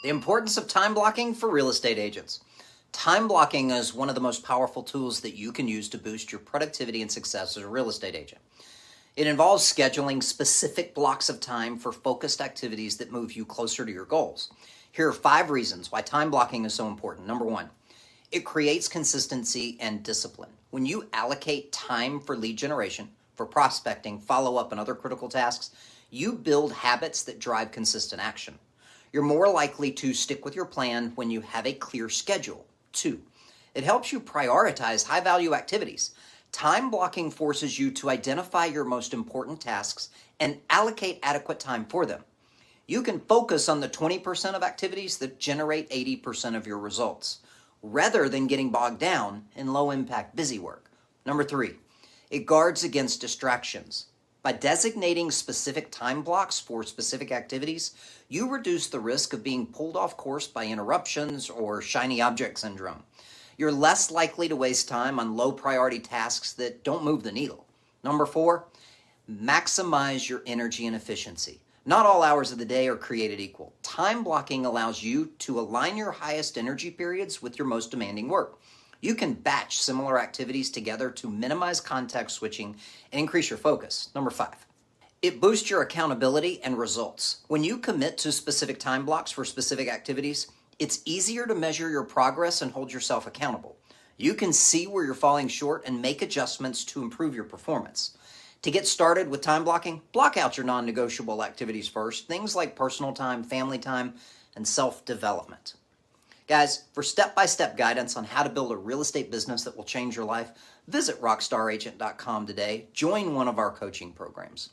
The importance of time blocking for real estate agents. Time blocking is one of the most powerful tools that you can use to boost your productivity and success as a real estate agent. It involves scheduling specific blocks of time for focused activities that move you closer to your goals. Here are 5 reasons why time blocking is so important. Number 1, it creates consistency and discipline. When you allocate time for lead generation, for prospecting, follow-up, and other critical tasks, you build habits that drive consistent action. You're more likely to stick with your plan when you have a clear schedule. 2, it helps you prioritize high-value activities. Time blocking forces you to identify your most important tasks and allocate adequate time for them. You can focus on the 20% of activities that generate 80% of your results, rather than getting bogged down in low-impact busy work. Number 3, it guards against distractions. By designating specific time blocks for specific activities, you reduce the risk of being pulled off course by interruptions or shiny object syndrome. You're less likely to waste time on low-priority tasks that don't move the needle. Number 4, maximize your energy and efficiency. Not all hours of the day are created equal. Time blocking allows you to align your highest energy periods with your most demanding work. You can batch similar activities together to minimize context switching and increase your focus. Number 5, it boosts your accountability and results. When you commit to specific time blocks for specific activities, it's easier to measure your progress and hold yourself accountable. You can see where you're falling short and make adjustments to improve your performance. To get started with time blocking, block out your non-negotiable activities first, things like personal time, family time, and self-development. Guys, for step-by-step guidance on how to build a real estate business that will change your life, visit rockstaragent.com today. Join one of our coaching programs.